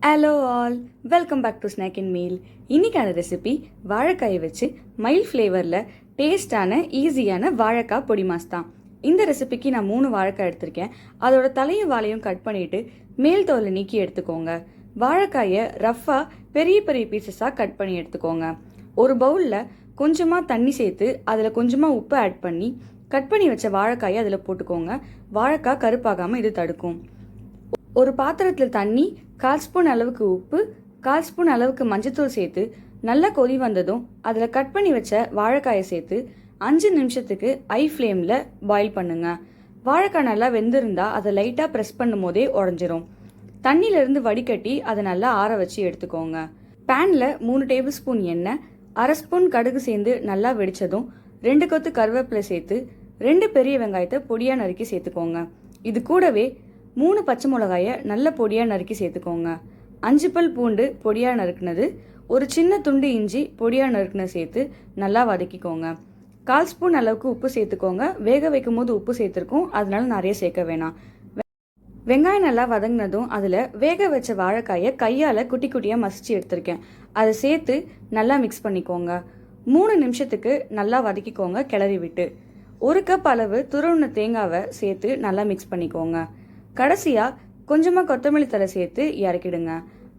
Hello all, welcome back to snack and meal. இன்றைக்கான recipe வாழைக்காயை வச்சு மைல்ட் ஃப்ளேவரில் டேஸ்டான ஈஸியான வாழைக்காய் பொடி மாஸ் தான். இந்த ரெசிபிக்கு நான் 3 வாழைக்காய் எடுத்திருக்கேன். அதோட தலையும் வாழையும் கட் பண்ணிவிட்டு மேல் தோலை நீக்கி எடுத்துக்கோங்க. வாழைக்காயை ரஃப்பாக பெரிய பெரிய பீசஸாக கட் பண்ணி எடுத்துக்கோங்க. ஒரு பவுலில் கொஞ்சமாக தண்ணி சேர்த்து அதில் கொஞ்சமாக உப்பு ஆட் பண்ணி கட் பண்ணி வச்ச வாழைக்காயை அதில் போட்டுக்கோங்க. வாழைக்காய் கருப்பாகாமல் இது தடுக்கும். ஒரு பாத்திரத்தில் தண்ணி, 1/4 ஸ்பூன் அளவுக்கு உப்பு, 1/4 ஸ்பூன் அளவுக்கு மஞ்சத்தூள் சேர்த்து நல்லா கொதி வந்ததும் அதில் கட் பண்ணி வச்ச வாழைக்காயை சேர்த்து 5 நிமிஷத்துக்கு ஹை ஃப்ளேமில் பாயில் பண்ணுங்க. வாழைக்காய் நல்லா வெந்திருந்தா அதை லைட்டாக ப்ரெஸ் பண்ணும் போதே உடஞ்சிரும். தண்ணியிலேருந்து வடிகட்டி அதை நல்லா ஆற வச்சு எடுத்துக்கோங்க. பேனில் 3 டேபிள் ஸ்பூன் எண்ணெய், 1/2 ஸ்பூன் கடுகு சேர்ந்து நல்லா வெடித்ததும் 2 கொத்து கருவேப்பிலை சேர்த்து 2 பெரிய வெங்காயத்தை பொடியாக நறுக்கி சேர்த்துக்கோங்க. இது கூடவே 3 பச்சை மிளகாயை நல்ல பொடியாக நறுக்கி சேர்த்துக்கோங்க. 5 பல் பூண்டு பொடியாக நறுக்குனது, ஒரு சின்ன துண்டு இஞ்சி பொடியாக நறுக்குனது சேர்த்து நல்லா வதக்கிக்கோங்க. 1/4 ஸ்பூன் அளவுக்கு உப்பு சேர்த்துக்கோங்க. வேக வைக்கும் போது உப்பு சேர்த்துருக்கோம், அதனால நிறைய சேர்க்க வேணாம். வெங்காயம் நல்லா வதங்கினதும் அதில் வேக வச்ச வாழைக்காயை கையால் குட்டி குட்டியாக மசிச்சு எடுத்திருக்கேன். அதை சேர்த்து நல்லா மிக்ஸ் பண்ணிக்கோங்க. 3 நிமிஷத்துக்கு நல்லா வதக்கிக்கோங்க கிளறி விட்டு. 1 கப் அளவு துருவின தேங்காவை சேர்த்து நல்லா மிக்ஸ் பண்ணிக்கோங்க. கடைசியாக கொஞ்சமாக கொத்தமல்லி தழை சேர்த்து இறக்கிடுங்க.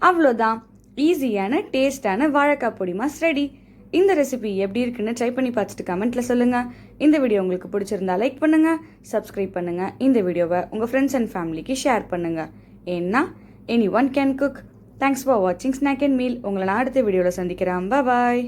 அவ்வளோதான், ஈஸியான டேஸ்டான வாழைக்காய் பொடி மாஸ் ரெடி. இந்த ரெசிபி எப்படி இருக்குன்னு ட்ரை பண்ணி பார்த்துட்டு கமெண்ட்டில் சொல்லுங்கள். இந்த வீடியோ உங்களுக்கு பிடிச்சிருந்தா லைக் பண்ணுங்கள், சப்ஸ்கிரைப் பண்ணுங்கள். இந்த வீடியோவை உங்கள் ஃப்ரெண்ட்ஸ் அண்ட் ஃபேமிலிக்கு ஷேர் பண்ணுங்கள். ஏன்னா any one can cook. Thanks for வாட்சிங் ஸ்நாக் அண்ட் மீல். உங்களை நான் அடுத்த வீடியோவில் சந்திக்கிறேன். பாய்.